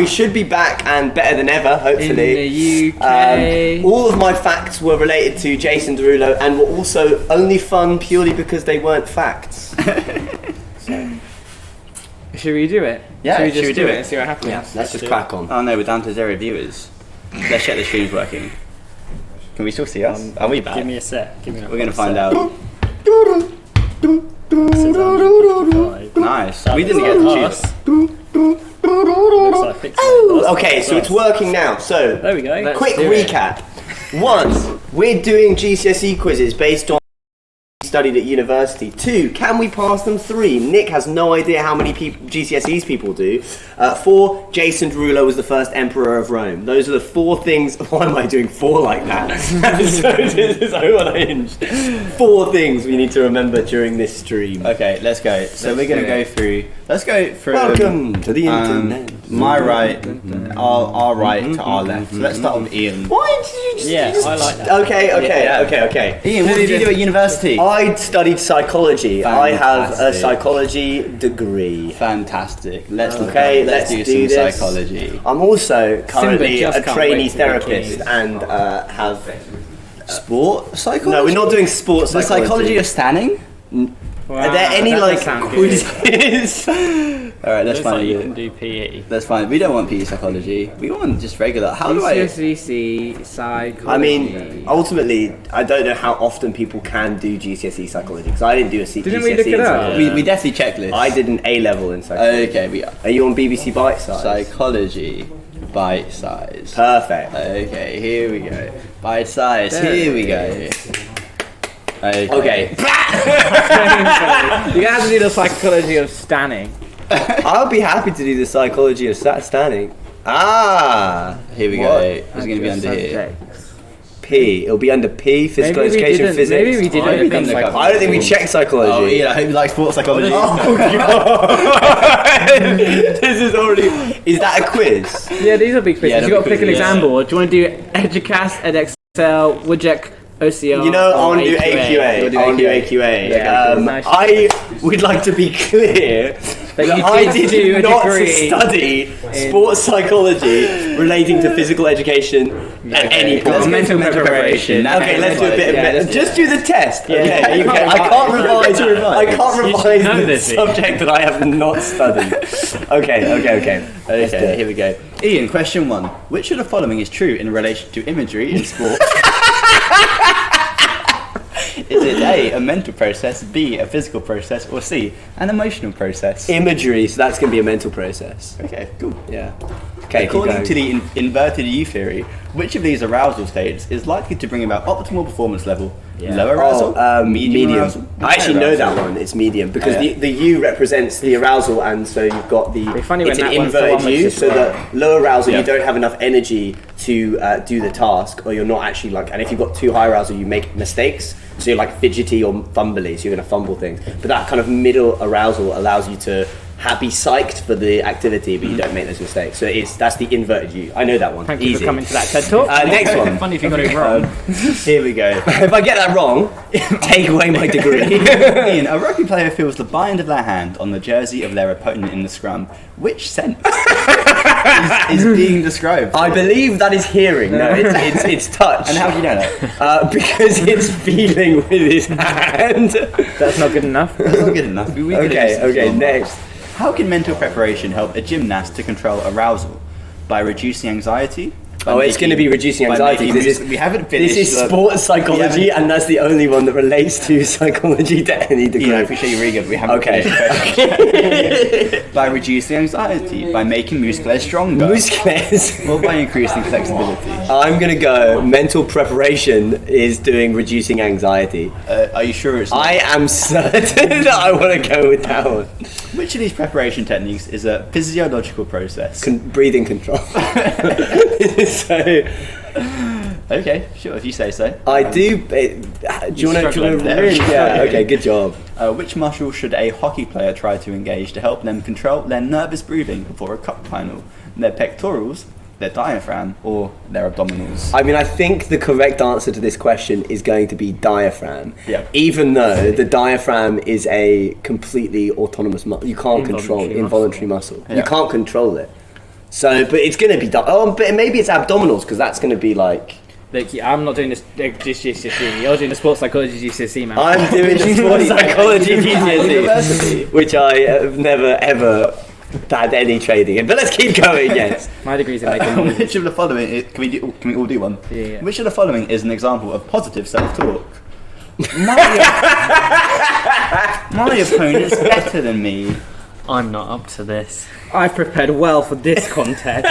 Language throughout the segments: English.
We should be back and better than ever, hopefully. In the UK. All of my facts were related to Jason Derulo and were also only fun purely because they weren't facts. So. Should we do it? Yeah, should we just do it it and see what happens? Yeah, let's just crack on. Oh no, we're down to 0 viewers. Let's check the stream's working. Can we still see us? Are we back? Give me a sec. We're going to find out. Nice. We didn't get the tune. Okay, so it's working now. So, there we go. Quick recap. 1, we're doing GCSE quizzes based on studied at university. 2, can we pass them? 3, Nick has no idea how many GCSEs people do. 4, Jason Derulo was the first emperor of Rome. Those are the 4 things. Why am I doing 4 like that? so unhinged. 4 things we need to remember during this stream. Okay, let's go. So we're going to go through. Let's go through. Welcome to the internet. My right, our right to our left. So let's start with Ian. Why did you just... I like that. Okay. Ian, what did you do at university? I studied psychology. I have a psychology degree. Fantastic. Let's do this. some psychology. I'm also currently just a can't trainee wait to be therapist king. and have... Sport psychology? No, we're not doing sports The psychology of standing? Are there any quizzes? Alright, let's find you it. can do PE. That's fine. We don't want PE psychology. We want just regular. How do I... GCSE psychology. I mean, ultimately, I don't know how often people can do GCSE psychology because I didn't do a GCSE Didn't we look it in up? psychology. We definitely checked this. I did an A-level in psychology. Okay, we are. Are you on BBC Bite Size? Psychology. Bite size. Perfect. Okay, here we go. Bite size. Here we go. Okay. You have to do the psychology of standing. I'll be happy to do the psychology of standing. Here we go. It's going to be under here. P. It'll be under P. Physical education, physics. Maybe we didn't. I don't think we checked psychology. Oh, yeah, I hope you like sports psychology. Oh, God. This is already... Is that a quiz? Yeah, these will be quizzes. Yeah, You've got to pick an quizzes, exam board. Do you want to do Educast, EdXL, Woodjack, OCR? You know, I want to do AQA. AQA. I want to do AQA. Yeah, nice. I would like to be clear that I did not study sports psychology relating to physical education at any point. Let's mental preparation. Okay, let's do a bit of just do the test. Okay, I can't revise. I can't revise the subject that I have not studied. Okay. Here we go. Ian, question 1. Which of the following is true in relation to imagery in sport? Is it A, mental process, B, a physical process, or C, an emotional process? Imagery, so that's going to be a mental process. Okay, cool. Yeah. Okay, according to the inverted U theory, which of these arousal states is likely to bring about optimal performance level? Low arousal? Medium arousal? I actually know that one. It's medium because the U represents the arousal, and so you've got the it's an inverted U. So that low arousal, you don't have enough energy to do the task, or you're not actually and if you've got too high arousal, you make mistakes. So you're like fidgety or fumbly, so you're going to fumble things. But that kind of middle arousal allows you to be psyched for the activity, but you don't make those mistakes. So that's the inverted U. I know that one. Thank you for coming to that TED Talk. Next one. Funny if you got it wrong. Here we go. If I get that wrong, take away my degree. Ian, a rugby player feels the bind of their hand on the jersey of their opponent in the scrum. Which sense is being described? I believe that is hearing. No, it's touch. And how do you know that? Because it's feeling with his hand. That's not good enough. That's not good enough. Okay, next. How can mental preparation help a gymnast to control arousal? By reducing anxiety? It's going to be reducing anxiety. We haven't finished. This is sports psychology, and that's the only one that relates to psychology to any degree. Yeah, I appreciate you really good. We haven't finished. By reducing anxiety, by making muscles stronger. Muscles? Or by increasing flexibility. I'm going to go mental preparation is doing reducing anxiety. Are you sure it's not? I am certain that I want to go with that one. Which of these preparation techniques is a physiological process? Breathing control. So, okay, sure, if you say so. I do. Do you want to really? Yeah. Okay. Good job. Which muscle should a hockey player try to engage to help them control their nervous breathing before a cup final? Their pectorals, their diaphragm, or their abdominals? I mean, I think the correct answer to this question is going to be diaphragm. Yeah. Even though the diaphragm is a completely autonomous muscle, you can't control involuntary muscle. Yeah. You can't control it. So, but it's going to be... but maybe it's abdominals, because that's going to be like... Look, I'm not doing this GCSE. You're doing the sports psychology GCSE, man. I'm doing the sports psychology GCSE, which I have never, ever had any training in. But let's keep going, yes. My degree's in making Which of the following... Can we all do one? Yeah. Which of the following is an example of positive self-talk? My opponent's better than me. I'm not up to this. I've prepared well for this contest.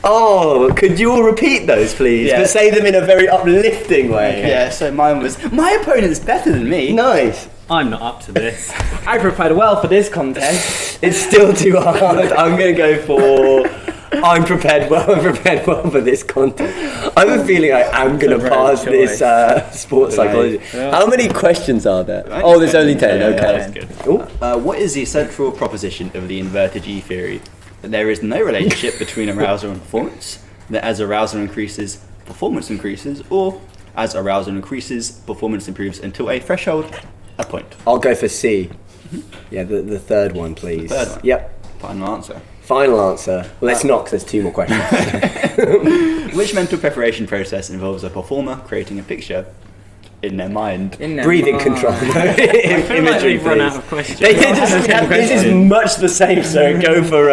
Oh, could you all repeat those, please? Yeah. But say them in a very uplifting way. Yeah, so mine was, my opponent's better than me. Nice. I'm not up to this. I prepared well for this contest. It's still too hard. I'm going to go for... I'm prepared well for this contest. I have a feeling I am going to pass this sports psychology. Yeah. How many questions are there? Oh, there's only 10. Okay. That's good. What is the central proposition of the inverted G theory? That there is no relationship between arousal and performance, that as arousal increases, performance increases, or as arousal increases, performance improves until a threshold, a point. I'll go for C. Yeah, the third one, please. Third one? Yep. Final answer. Final answer. Let's not, because there's 2 more questions. Which mental preparation process involves a performer creating a picture in their mind? Breathing control. Imagery, We've run please. out of questions. This is much the same, so go for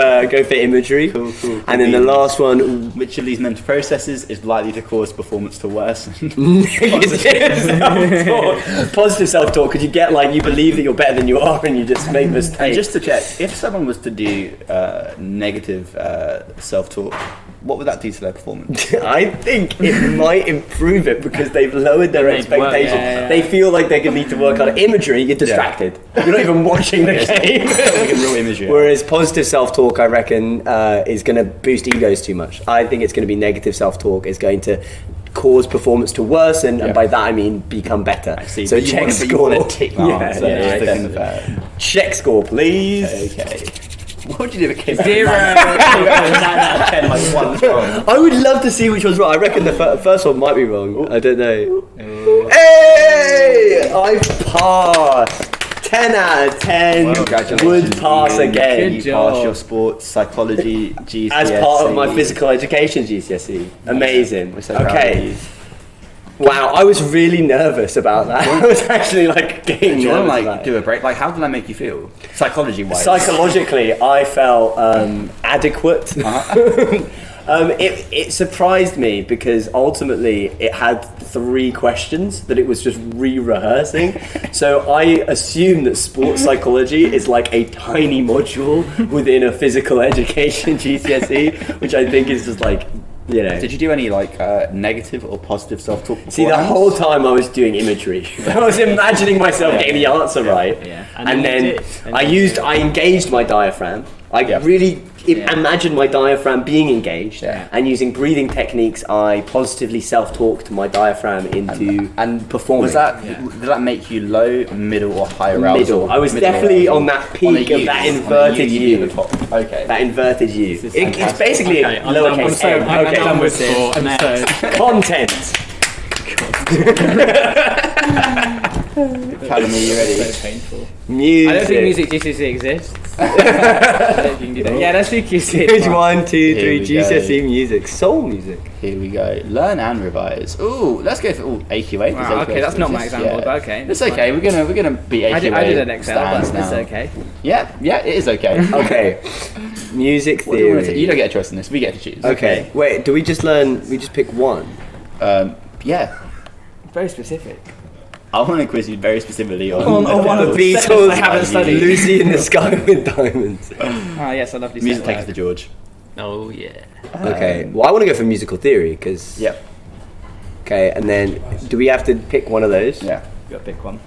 imagery. Cool. And then the last one, Which of these mental processes is likely to cause performance to worsen? negative self-talk. Positive self-talk, because you get like, you believe that you're better than you are and you just make mistakes. And just to check, if someone was to do negative self-talk, what would that do to their performance? I think it might improve it because they've lowered their expectations. They feel like they're going to need to work on imagery. You're distracted. You're not even watching the game. Like a real imagery. Whereas positive self-talk, I reckon, is going to boost egos too much. I think it's going to be negative self-talk. Is going to cause performance to worsen, and by that I mean become better. So check score. You want to tick that answer. Check score, please. Okay. What would you do if it came 0. 9 out of 10, like 1's wrong? I would love to see which one's wrong. I reckon the first one might be wrong. I don't know. Hey! I passed. 10 out of 10. Well, congratulations. Would pass again. You passed your sports psychology GCSE. As part of my physical education GCSE. Amazing. We're so proud of Okay. you. Wow, I was really nervous about that. I was actually like getting Do you want nervous to about do it. a break? Like, how did that make you feel? Psychology-wise. Psychologically, I felt adequate. It surprised me because ultimately it had 3 questions that it was just re-rehearsing. So I assume that sports psychology is like a tiny module within a physical education GCSE, which I think is just like, you know. Did you do any like negative or positive self-talk? See, the whole time I was doing imagery. I was imagining myself getting the answer right. Yeah. And then I engaged my diaphragm. I really imagined my diaphragm being engaged, and using breathing techniques, I positively self-talked my diaphragm into performing. Was that did that make you low, middle, or high arousal? Middle. I was definitely on that peak of that inverted U. At the top. Okay. That inverted U. It's basically a lowercase m. I'm done with this. sport. Content. Callum, are you ready? So painful. Music. I don't think music GCSE exists. I don't think you can do that. Yeah, let's do QC. Stage 1, 2, Here 3, we GCSE music, soul music. Here we go. Learn and revise. Ooh, let's go for AQA. Wow, okay, that's not my example, but okay. It's okay. We're gonna beat AQA. I did an Excel, but stands it's now. okay. Yeah, it is okay. Okay. Music What do you, theory. you don't get a choice in this. We get to choose. Okay. Wait, do we just pick one? Yeah. Very specific. I want to quiz you very specifically on one of the Beatles Beatles. I haven't studied. Lucy in the Sky with Diamonds. Oh yes, I love these. Music takes to George. Oh yeah. Okay. Well, I want to go for musical theory because. Yep. Okay, and then do we have to pick one of those? Yeah. You got to pick one.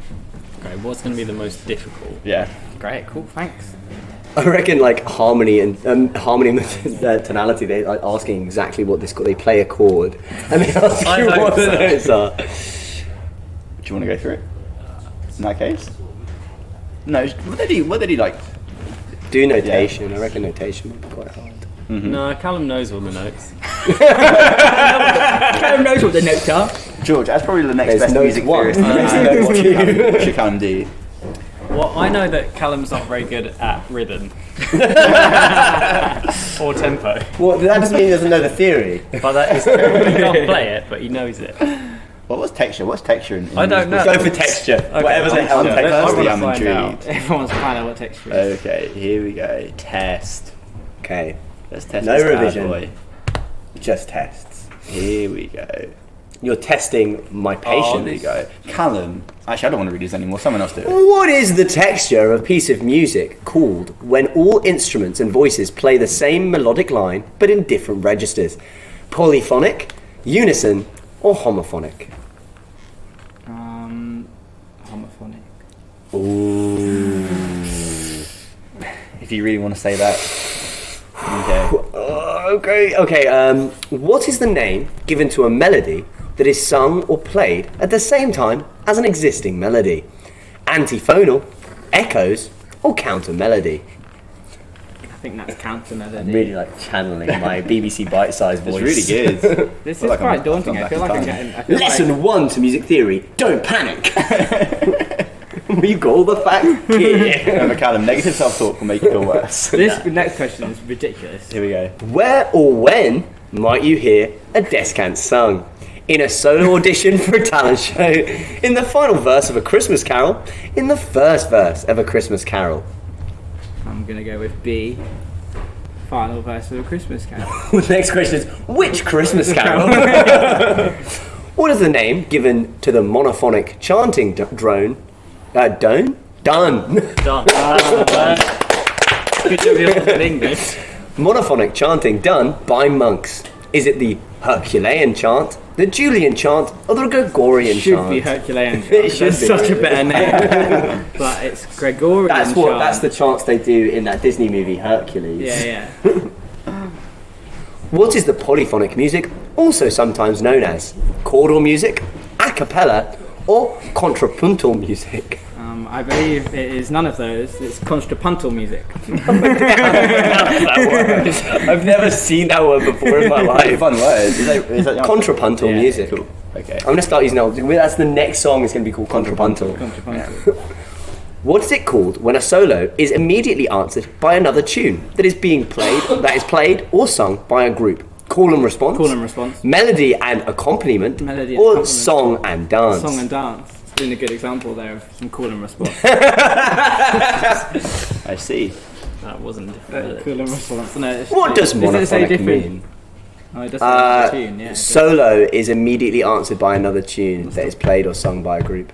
Okay, what's going to be the most difficult? Yeah. Great, cool, thanks. I reckon like harmony and tonality. They're like asking exactly what this. They play a chord and they ask I you hope what so. those are. Do you want to go through it? In that case? No. What did he like? Do notation. I reckon notation would be quite hard. No, Callum knows all the notes. Callum knows what the notes are. George, that's probably the next There's best note music one. theorist. What should Callum do? Well, I know that Callum's not very good at rhythm. Or tempo. Well, that doesn't mean he doesn't know the theory. But that is true. He can't play it, but he knows it. Well, what's texture? What's texture in I don't know. Go for texture. Whatever the hell I'm texture firstly, is. I'm find out. intrigued. Everyone's finding out what texture is. Okay, here we go. Test. Okay, Let's test No this bad revision. boy. just tests. Here we go. You're testing my Oh, patience. there you go. Callum. Actually, I don't want to read this anymore. Someone else do it. What is the texture of a piece of music called when all instruments and voices play the same melodic line but in different registers? Polyphonic, unison, or homophonic? Homophonic. Ooh. If you really want to say that. Okay. Okay. What is the name given to a melody that is sung or played at the same time as an existing melody? Antiphonal, echoes, or counter melody? I think that's counter melody. I'm really like channeling my BBC bite-sized voice. It's really good. This feel is like quite I'm daunting. I back feel in like I'm time. getting. I feel Lesson 1 to music theory: don't panic. We've got all the facts here. Remember, Callum, negative self-talk will make you feel worse. This next question is ridiculous. Here we go. Where or when might you hear a descant sung? In a solo audition for a talent show, in the final verse of a Christmas carol, in the first verse of a Christmas carol. I'm gonna go with B. Final verse of a Christmas Carol. The next question is, which Christmas carol? What is the name given to the monophonic chanting drone? Done? Done. Done. Good job you're in English. Monophonic chanting done by monks. Is it the Herculean chant, the Julian chant, or the Gregorian Should chant? be Herculean. It should That's be. such a better name. But it's Gregorian. That's the chants they do in that Disney movie Hercules. Yeah. What is the polyphonic music, also sometimes known as chordal music, a cappella, or contrapuntal music? I believe it is none of those. It's contrapuntal music. I've never seen that word before in my life. Fun word. Is that Contrapuntal Yeah, music. Cool. Okay. I'm gonna start using that. That's the next song. Is gonna be called contrapuntal. Contrapuntal. What is it called when a solo is immediately answered by another tune that is played or sung by a group? Call and response. Call and response. Melody and accompaniment. Melody and or accompaniment. song and dance. Song and dance. It's been a good example there of some call and response. I see. That wasn't different. Call and response. No, What does it say monophonic different? mean? Oh, it does say the tune, yeah. Solo is immediately answered by another tune that is played or sung by a group.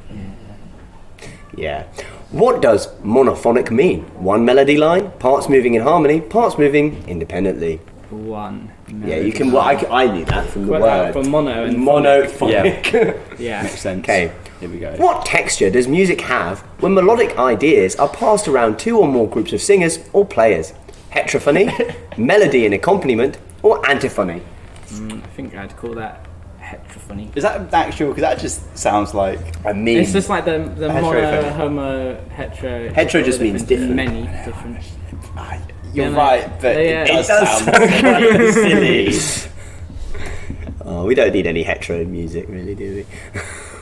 Yeah. What does monophonic mean? One melody line, parts moving in harmony, parts moving independently. One. Yeah, you can. Well, I knew that from the word. From mono and monophonic. Yeah. Makes sense. Okay. Here we go. What texture does music have when melodic ideas are passed around two or more groups of singers or players? Heterophony, melody and accompaniment, or antiphony? I think I'd call that heterophony. Is that actual? Because that just sounds like. I mean, It's just like the mono, Heterophony. homo, hetero. Hetero just means different. Many different. You're Yeah, no, right, but yeah. it does It does sound quite silly. oh, we don't need any hetero music, really, do we?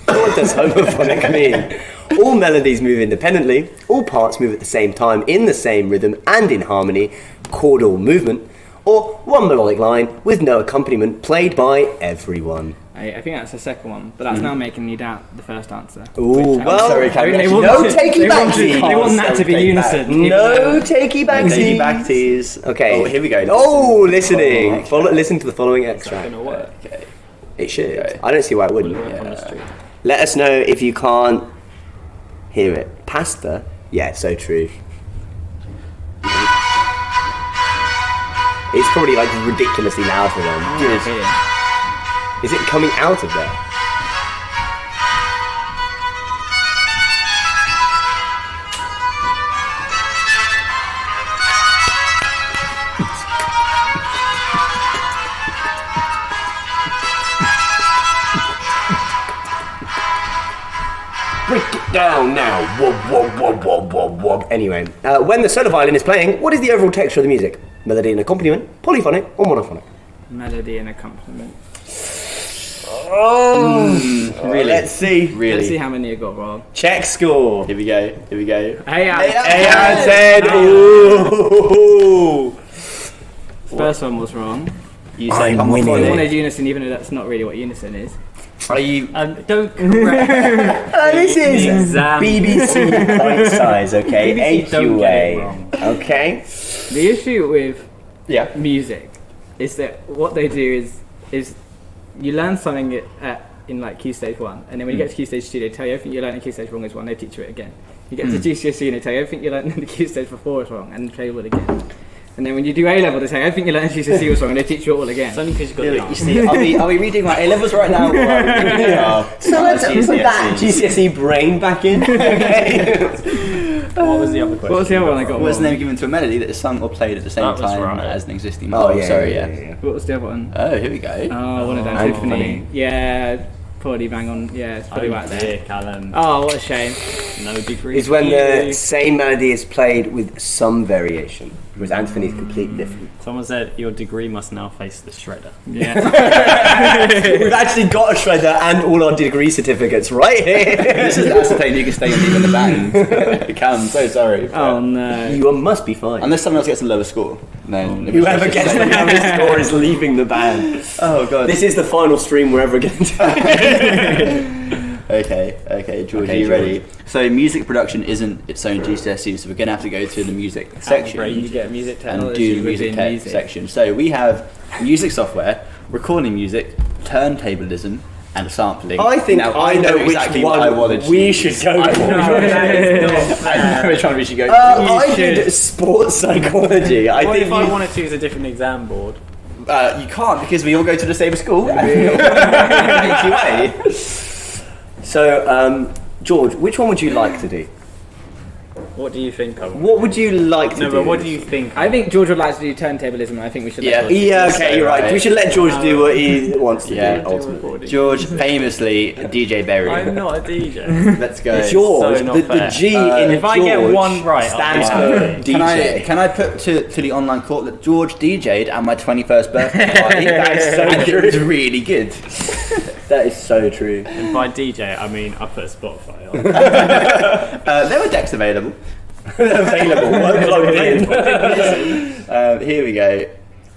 What does homophonic mean? All melodies move independently, all parts move at the same time, in the same rhythm and in harmony, chordal movement, or one melodic line with no accompaniment played by everyone. I think that's the second one, but that's now making me doubt the first answer. Ooh, well, sorry, Cam, They actually, want no to- takey they want backsies. to- They want that to be Take back. unison. no takey backsies. Take back teas. Okay. Oh, here we go. Oh, listening. Oh, Listen to the following It's extract. gonna work. Okay. It should. Okay. I don't see why it wouldn't. Work on the street. Let us know if you can't hear it. Pasta? Yeah, so true. It's probably like ridiculously loud for them. Is it coming out of there? Break it down now. Wob, wob, wob, wob, wob, wob. Anyway, when the solo violin is playing, what is the overall texture of the music? Melody and accompaniment, polyphonic, or monophonic? Melody and accompaniment. Really? Let's see. Really? Let's see how many you got wrong. Check score. Here we go. 8 out of 10. 8 out of 10. Ooh. First one was wrong. You say I'm I'm winning. You winning. wanted unison, even though that's not really what unison is. Are you? Don't correct. This is Exam. BBC point size, okay? BBC don't get it AQA. wrong. Okay? The issue with Yeah. music is that what they do is you learn something in like Key Stage 1, and then when you get to Key Stage 2, they tell you everything you learned in Key Stage 1 is wrong, they teach you it again. You get to GCSE and they tell you everything you learned in the Key Stage before is wrong, and they tell you it again. And then when you do A-level, they say everything you learned in GCSE was wrong, and they teach you it all again. It's only because you've got the You answer. see, are we reading my A-levels right now? So let's put that GCSE brain back in. Okay. What was the other question? What was the other one I got What was the wrong? name given to a melody that is sung or played at the same That was time right. as an existing Oh, melody? yeah. Sorry, yeah. What was the other one? Oh, here we go. Oh, one of them, Anthony. Tiffany. Yeah, probably bang on. Yeah, it's probably right there. dear, Callum. Oh, what a shame. No degree. Is when for the you. same melody is played with some variation. Whereas Anthony's completely different. Someone said your degree must now face the shredder. Yeah. We've actually got a shredder and all our degree certificates right here. This is ascertained you can stay and leave in the band. Callum, I'm so sorry. Oh no. You must be fine. Unless someone else gets a lower score, then Whoever gets the lowest score is leaving the band. Oh god. This is the final stream we're ever going to. Okay, George, Okay, are you George. ready? So music production isn't its own GCSE, so we're going to have to go to the music You section get music and technology do the music within tech music. section. So we have music software, recording music, turntablism, and sampling. I think Now, I know exactly which what I one wanted to we use. should go I for. know which one we should go for. I should. did sports psychology. I What think if I you- wanted to use a different exam board? You can't because we all go to the same school. AQA. So, George, which one would you like to do? What do you think of? What would you like to No, do? but what do you think? I think George would like to do turntablism, and I think we should Yeah. let George. Yeah, So, okay, you're right. right. We should let George do what he wants to Yeah. do, ultimately. George, famously DJ Berry. I'm not a DJ. Let's go. George, So not the fair. G in if I George get one right, I'll stands be for happy. DJ. Can I put to the online court that George DJ'd at my 21st birthday party? That is so and true. it was really good. That is so true. And by DJ, I mean I put Spotify on. There were decks available. Available, one plugged in. Here we go.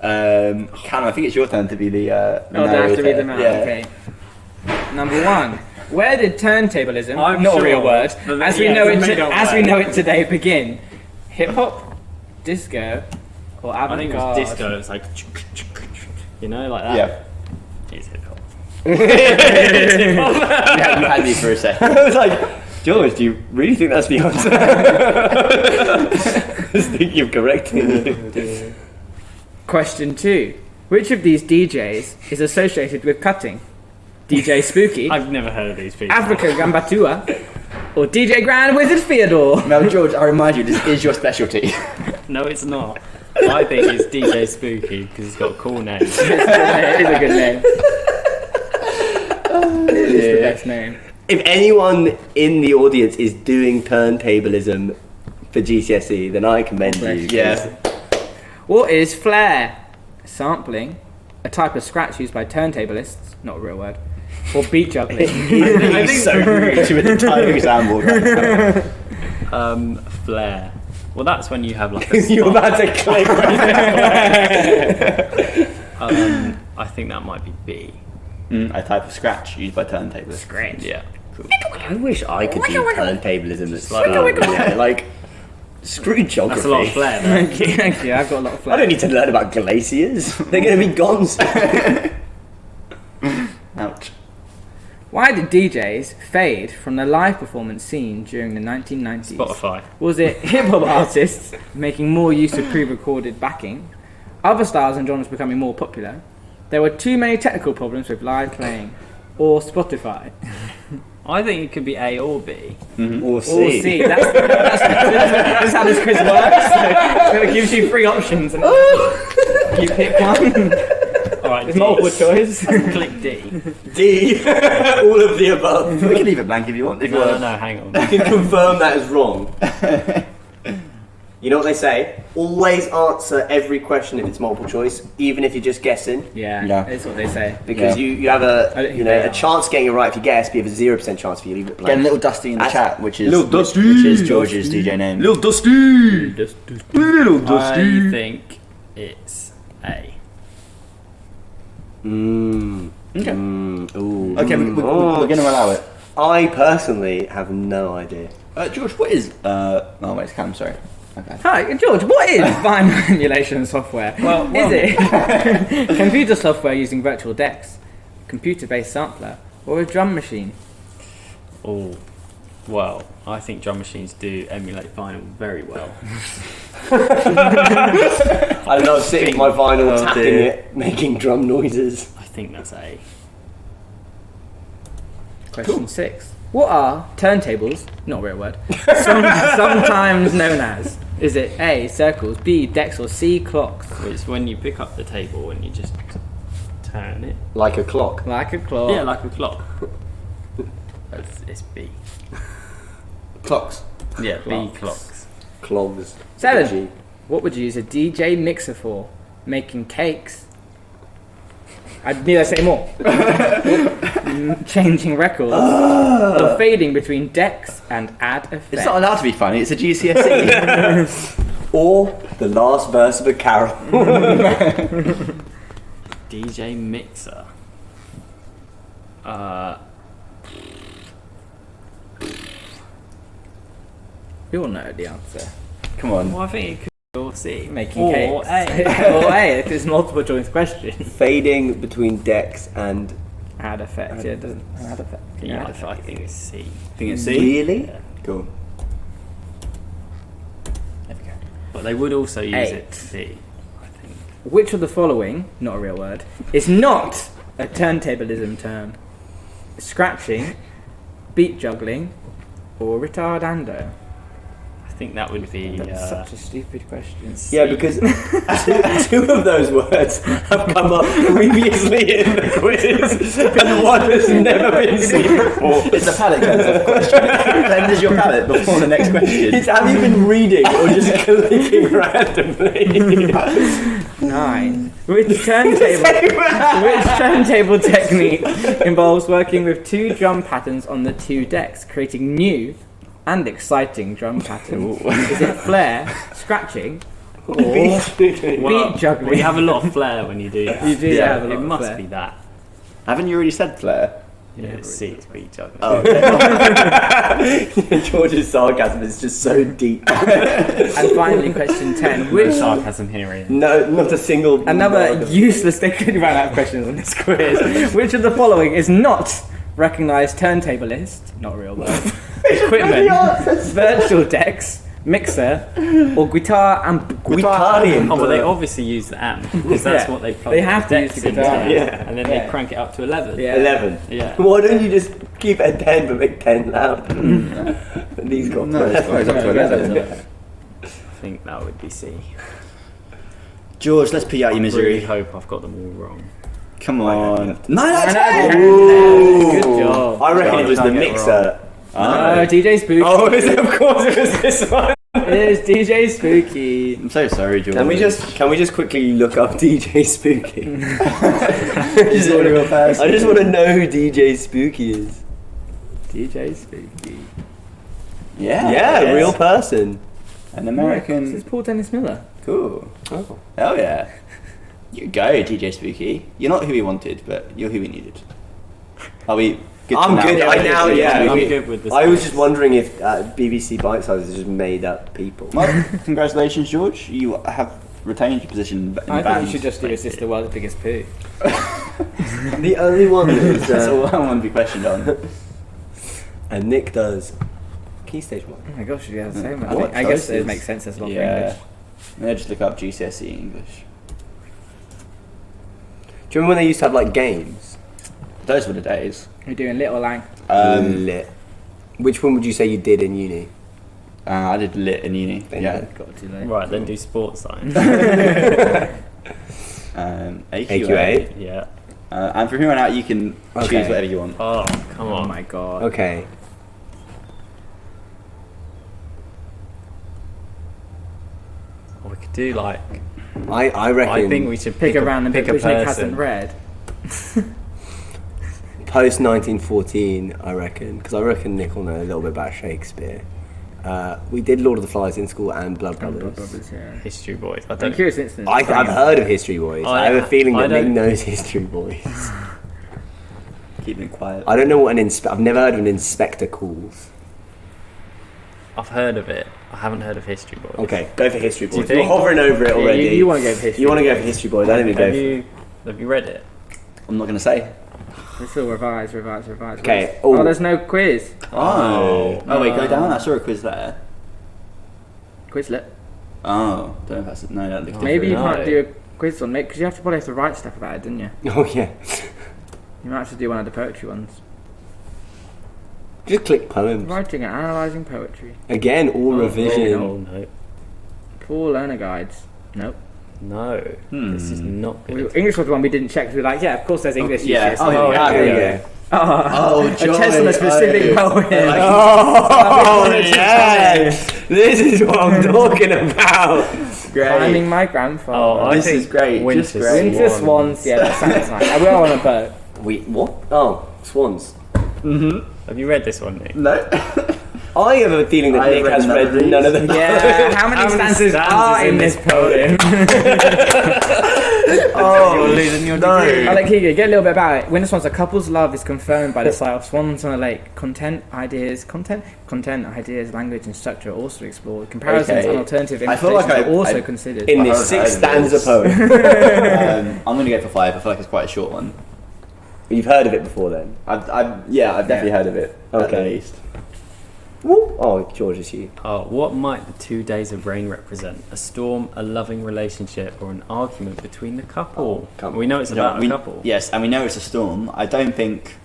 Callum, I think it's your turn to be the. Oh, do I have to read them out? Yeah. Okay. Number 1. Where did turntablism, I'm not sure, a real word, but as we yeah, know it's a it, made-up as we word. know it today, begin? Hip hop, disco, or I think it was avant-garde? disco. It's like, you know, like that. Yeah. It's hip hop. You had me for a second. I was like, George, do you really think that's the answer? I was thinking of correcting you. Question 2. Which of these DJs is associated with cutting? DJ Spooky, I've never heard of these people. Africa Gambatua, or DJ Grand Wizard Theodore? Now, George, I remind you, this is your specialty. No, it's not. I think it's DJ Spooky because he's got a cool name. It is a good name. It is the best name. If anyone in the audience is doing turntablism for GCSE, then I commend you. Yeah. What is flair? Sampling, a type of scratch used by turntablists, not a real word, or beat juggling. I think so rude to an entire exam board. Flair. Well, that's when you have like a You're about to click. I think that might be B. A type of scratch used by turntablists. Scratch. Yeah. I wish I could do turntablism at school. Yeah, like, screw geography. That's a lot of flair. Though. Thank you, I've got a lot of I flair. don't need to learn about glaciers. They're going to be gone soon. Ouch. Why did DJs fade from the live performance scene during the 1990s? Spotify. Was it hip-hop artists making more use of pre-recorded backing? Other styles and genres becoming more popular? There were too many technical problems with live playing? Or Spotify? I think it could be A or B. Or Or C. That's how this quiz works. So it gives you 3 options and you pick one. Alright, It's multiple choice. Click D. D. All of the above. We can leave it blank if you want. If you No, want. hang on. I can confirm that is wrong. You know what they say? Always answer every question if it's multiple choice, even if you're just guessing. Yeah, that's what they say. Because you have a chance of getting it right if you guess, but you have a 0% chance if you leave it blank. Again, Little Dusty in the chat, which is George's DJ name. Little Dusty. Little Dusty. I think it's A. Okay. Ooh. Okay, we're going to allow it. I personally have no idea. George, what is... oh, wait, it's Cam, sorry. Okay. Hi, George, what is binary emulation software? Is it computer software using virtual decks, computer-based sampler, or a drum machine? Oh, well, I think drum machines do emulate vinyl very well. I love sitting with my vinyl, tapping it, making drum noises. I think that's A. Question 6. What are turntables, not a real word, sometimes known as? Is it A, circles, B, decks, or C, clocks? It's when you pick up the table and you just turn it. Like a clock. Like a clock. Yeah, like a clock. It's B. Clocks. Yeah, Clocks. B, clocks. Clogs. 7. What would you use a DJ mixer for? Making cakes? I need to say more. Changing records. Or fading between decks and add effects. It's not allowed to be funny, it's a GCSE. Or the last verse of a carol. DJ mixer. We all know the answer. Come on. Well, I think it could be or C. Making or cakes. A. Or A, if it's multiple choice question. Fading between decks and... Add effects. Yeah, it doesn't add effects. Yeah, I think it's C. Think it's C? Really? Yeah. Cool. There we go. But they would also use A. it to B, I think. Which of the following, not a real word, is not a turntablism term? Scratching, beat juggling, or retardando? I think that would be... That's such a stupid question. C. Yeah, because two of those words have come up previously in the quiz, and one has never been seen before. It's a palette cleanser question. Cleanses your palette before the next question. Have you been reading or just clicking randomly? 9. Which turntable technique involves working with two drum patterns on the two decks, creating new and exciting drum patterns? Is it flare, scratching, or beat juggling? We have a lot of flair when you do that. You do have a lot It of must flair. be that. Haven't you already said Flair? Yeah, it's C, it's beat juggling. Oh, okay. George's sarcasm is just so deep. And finally, question 10. No Which sarcasm here. No, not a single... another useless? They could run out of questions on this quiz. Which of the following is not recognised turntablist? Not a real word. Equipment, virtual decks, mixer, or guitar Guitarian. Oh, but they obviously use the amp because that's what they plug. They have to use decks the guitar. into, Yeah. and then they crank it up to 11. Yeah. 11. Yeah. Why don't you just keep it at 10 but make 10 loud? These got No, it's up to 11. I think that would be C. George, let's pee out your I misery. really hope I've got them all wrong. Come on. 9 out of I 10! know. Good job. I reckon it was the Don't get it mixer. Oh, DJ Spooky. Oh, is it? Of course it was this one. It is DJ Spooky. I'm so sorry, George. Can we just quickly look up DJ Spooky? Is it a real person? I just want to know who DJ Spooky is. DJ Spooky. Yeah. Yeah, real person. An This American. is Paul Dennis Miller. Cool. Oh. Hell yeah. You go, DJ Spooky. You're not who we wanted, but you're who we needed. Are we good to I'm now? good. I now, yeah. I'm good with this. I was just wondering if BBC Bite Size is just made up people. Well, congratulations, George. You have retained your position in the I band. think you should just do It's the World's Biggest Poo. The only one that is, That's all I want to be questioned on. and Nick does Key Stage 1. Oh my gosh, yeah, so much. What I guess it choices? makes sense as well for Yeah. English. Maybe just look up GCSE English. Do you remember when they used to have like games? Those were the days. We're doing Little Lang. Lit. Which one would you say you did in uni? I did lit in uni. Then Yeah. Got too late. Right, then do sports science. AQA. Yeah. And from here on out, you can Okay. choose whatever you want. Oh, come Oh on. my god. Okay. could do like. I reckon. I think we should Pick a random pick book a which Nick person. hasn't read. Post 1914, I reckon, because I reckon Nick will know a little bit about Shakespeare. We did Lord of the Flies in school and Blood Brothers. Yeah. History boys. I I'm don't. curious instance. I've heard of History Boys. I have a feeling that Nick don't- knows History Boys. Keep it quiet. I don't know what I've never heard of an inspector calls. I've heard of it. I haven't heard of History boys. Okay, go for History Do you Boys. We're think? hovering over it already. You want to go for history? You want to go for History Boys? I didn't go Have you read it? I'm not going to say. Let's all revise. Okay. Oh, there's no quiz. Oh, wait, go down. I saw a quiz there. Quizlet. Oh, don't know if that's no. That looks Maybe you different. might do a quiz on, because you have to probably have to write stuff about it, didn't you? Oh yeah. You might have to do one of the poetry ones. Just click poems. Writing and analysing poetry. Again, all revision. Oh no. Full learner guides. Nope. No. This is not good. English was the one we didn't check. 'Cause we were like, yeah, of course there's English. yeah. GCSEs. Oh, yeah. There you go. Oh, a test on a specific poem. Oh yes! This is what I'm talking about. Finding my grandfather. Oh, I This think is great. Winter Just great. Winter swans. Yeah, that sounds nice. I will on a boat. What? Oh, swans. Have you read this one, Nick? No. I have a feeling that I Nick read has none of read these. none of them. Yeah. How many stanzas are in this poem? Oh, losing your no. I like here. Get a little bit about it. Winter swans. A couple's love is confirmed by the sight of swans on a lake. Content, ideas, language, and structure are also explored. Comparisons Okay. and alternative I feel interpretations like are also I- considered. In I've this heard 6 of stanza this. poem. I'm going to go for 5. I feel like it's quite a short one. You've heard of it before then? I've definitely heard of it. At the Okay. least. Whoop. Oh, George, it's you. Oh, what might the 2 days of rain represent? A storm, a loving relationship, or an argument between the couple? Come We know it's about a couple. Yes, and we know it's a storm. I don't think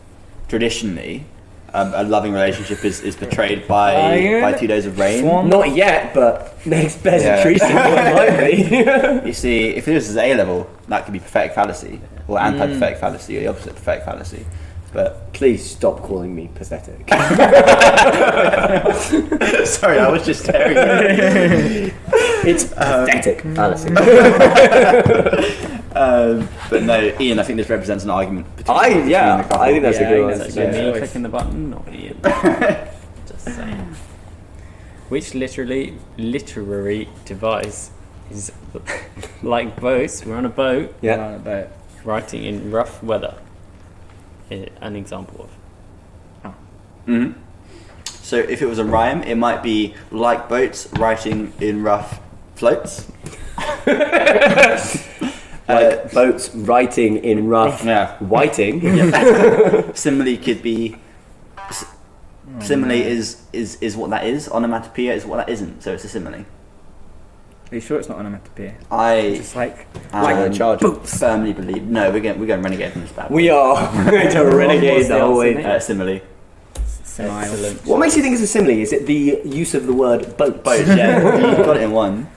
traditionally a loving relationship is portrayed by 2 days of rain. Swan. Not yet, but next best Yeah. increasing more likely. You see, if this is A level, that could be prophetic fallacy or anti-prophetic fallacy or the opposite of prophetic fallacy. But Please stop calling me pathetic. sorry, I was just staring at you. It's pathetic fallacy. But no, Ian, I think this represents an argument between I the couple. think that's Yeah, a good I one. think Is that's it Yeah. me choice. clicking the button, not Ian? Just saying. Which literary device is like boats? We're on a boat, Yeah. On a boat. writing in rough weather. An example of. Mhm. So if it was a rhyme, it might be like boats writing in rough floats. Like boats writing in rough Yeah. whiting. Simile could be. Simile is what that is. Onomatopoeia is what that isn't. So it's a simile. Are you sure it's not onomatopoeia? I Just like charge. firmly believe. No, we're going renegade from this bad. We are going to renegade the whole way. Simile. smile. What makes you think it's a simile? Is it the use of the word boat? Boats, yeah. You got it in one.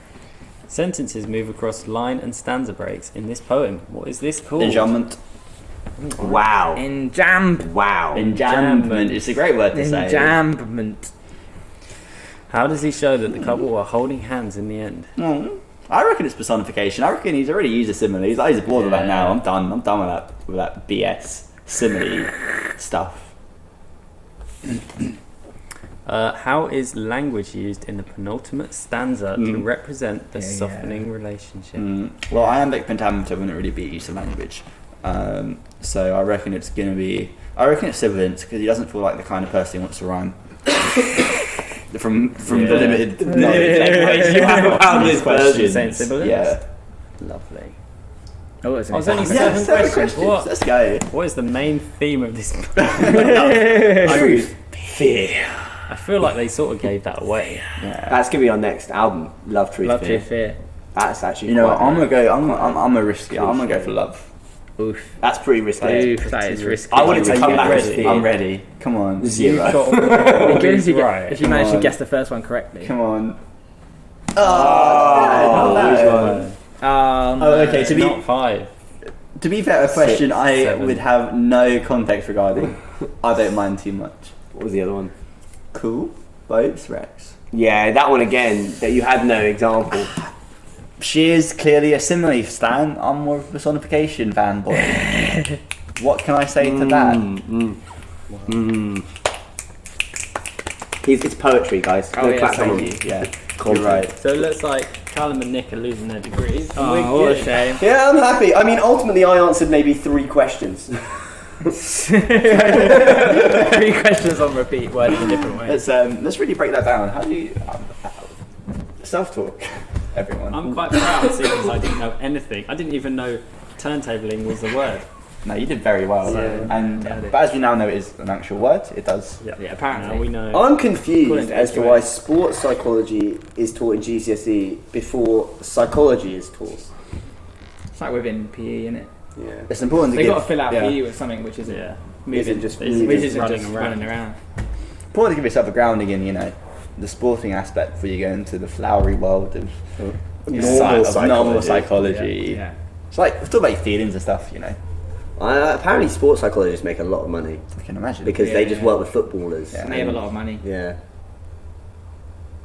Sentences move across line and stanza breaks in this poem. What is this called? Enjambment. Wow. Enjamb. Wow. Enjambment. It's a great word to say. Enjambment. How does he show that the couple are holding hands in the end? I reckon it's personification. I reckon he's already used a simile. He's bored of that now. I'm done. I'm done with that BS simile stuff. How is language used in the penultimate stanza to represent the softening relationship? Well, iambic pentameter wouldn't really be use of language. So I reckon it's going to be... I reckon it's sibilance, because he doesn't feel like the kind of person who wants to rhyme. From the limited knowledge you have about this question. Saying sibilance? Yeah. Lovely. Oh, it's I was only an Yeah, 7 questions. questions. What? Let's go. What is the main theme of this? Truth. Fear. I feel like they sort of gave that away. That's gonna be our next album. Love, Truth, Love Fear. to fear. That's actually. You know what? quite- I'm gonna go. I'm a risky. I'm gonna go for love. Oof. That's pretty risky. Oof, that is risky. I wanted to Are come you back as ready? Fear. I'm ready. Come on. You've Zero. got It'd be good if you, right. if you managed to Come on. guess the first one correctly. Come on. Oh, Okay. Not 5. To be fair, a question I 7. would have no context regarding. I don't mind too much. what was the other one? Cool. Boats, Rex. Yeah, that one again. That you had no example. She is clearly a simile stan. I'm more of a personification fanboy. What can I say to that? It's poetry, guys. Thank you. Yeah, you're right. So it looks like Callum and Nick are losing their degrees. Oh, what a shame. Yeah, I'm happy. I mean, ultimately, I answered maybe 3 questions. 3 questions on repeat, worded in different ways. Let's really break that down. How do you self-talk, everyone? I'm quite proud seeing as I didn't know anything. I didn't even know turntabling was a word. No, you did very well. Yeah. But as we now know, it is an actual word. It does. Yeah, apparently. now we know. I'm confused as to why sports psychology is taught in GCSE before psychology is taught. It's like within PE, isn't it? Yeah. It's important to They've give. got to fill out PE with something which isn't moving. Isn't just running around. Important to give yourself a grounding in, the sporting aspect before you go into the flowery world of normal psychology. Yeah. It's like talk about your feelings and stuff, Apparently, sports psychologists make a lot of money I can imagine. because they just work with footballers. Yeah. And they have a lot of money. Yeah.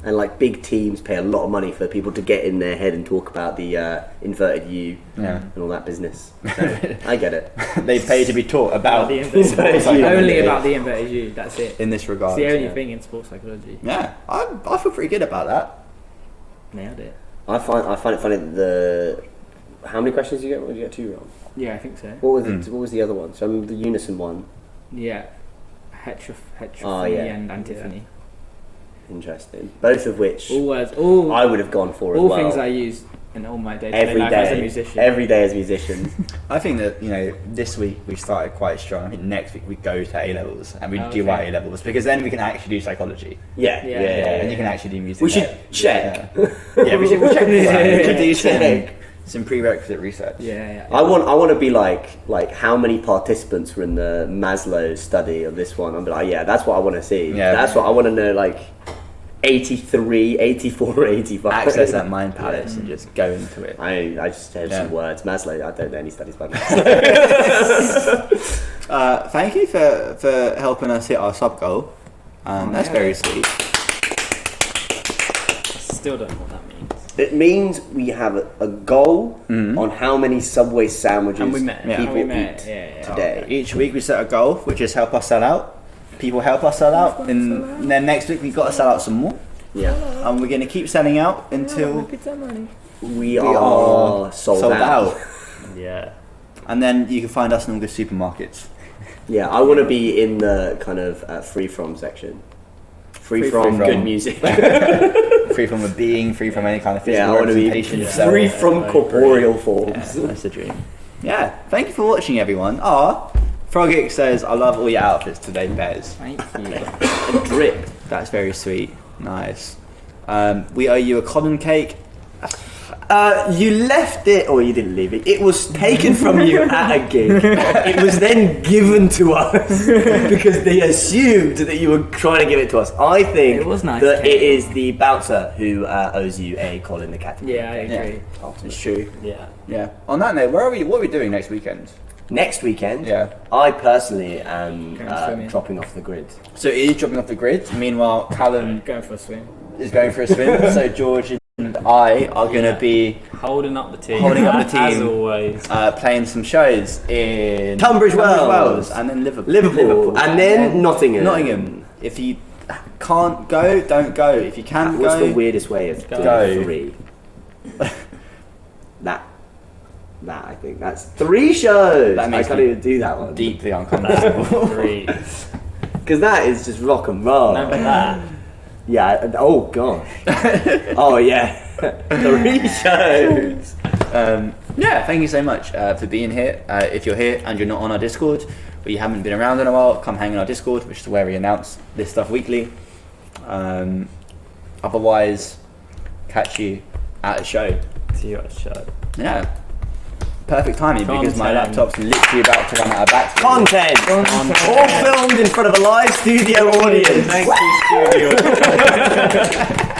And like big teams pay a lot of money for people to get in their head and talk about the inverted U and all that business. So, I get it. They pay to be taught about the inverted U. Only about the inverted U. That's it. in this regard. It's the only thing in sports psychology. Yeah, I feel pretty good about that. Nailed it. I find it funny that how many questions did you get? Did you get 2 wrong? Yeah, I think so. What was the other one? So the unison one. Yeah. Heterophony and antiphony. Interesting. Both of which All words. I would have gone for as well. All things I use in all my day-to-day every life day, as a musician. every day as a musician. I think that this week we started quite strong. I think next week we go to A levels and we do our A levels because then we can actually do psychology. Yeah. And you can actually do music. We should check. Yeah, we should check. We should do check. some prerequisite research. Yeah. I want to be like how many participants were in the Maslow study of this one. I'm like, that's what I want to see. Yeah. That's what I want to know. Like 83, 84, 85. Access that mind palace and just go into it. I just have some words. Maslow. I don't know any studies about Maslow. Thank you for helping us hit our sub goal. That's very sweet. Still don't know what that means. It means we have a goal on how many Subway sandwiches And we met. people And we met. eat today. Each week we set a goal, which is help us sell out. People help us sell out, and then next week we've got to sell out some more. Yeah. And we're going to keep selling out until We are sold out. Yeah. And then you can find us in all the supermarkets. Yeah, I want to be in the kind of free from section. Free from good music. Free from a being, free from any kind of physical I want to be representation of self. free from corporeal forms. Yeah, that's the dream. Yeah, thank you for watching, everyone. Frogix says, I love all your outfits today, Bez. Thank you. A drip. That's very sweet. Nice. We owe you a Colin cake. You left it, or you didn't leave it. It was taken from you at a gig. It was then given to us because they assumed that you were trying to give it to us. I think It was nice that cake. it is the bouncer who owes you a Colin the Cat. Yeah, I agree. It's true. Yeah. Yeah. On that note, what are we doing next weekend? Next weekend, Yeah. I personally am Going swimming. dropping off the grid. So it is dropping off the grid. Meanwhile, Callum Going for a swim. is going for a swim. So George and I are going to be Holding up the team. Holding up the As team. always. playing some shows in Tunbridge Wells. and then Liverpool. Liverpool. And then Nottingham. Nottingham. If you can't go, don't go. If you can What's go, the weirdest way of Go. doing 3? that I think that's 3 shows. That I makes can't me even do that one deeply uncomfortable. Three. because that is just rock and roll. Remember that? Yeah. Oh gosh. Oh yeah. 3 shows. Yeah, thank you so much for being here. If you're here and you're not on our Discord, but you haven't been around in a while, come hang on our Discord, which is where we announce this stuff weekly. Otherwise, catch you at a show. See you at the show. Yeah. Perfect timing because my Content. laptop's literally about to run out of battery. Content. All filmed in front of a live studio audience. Thank you, studio.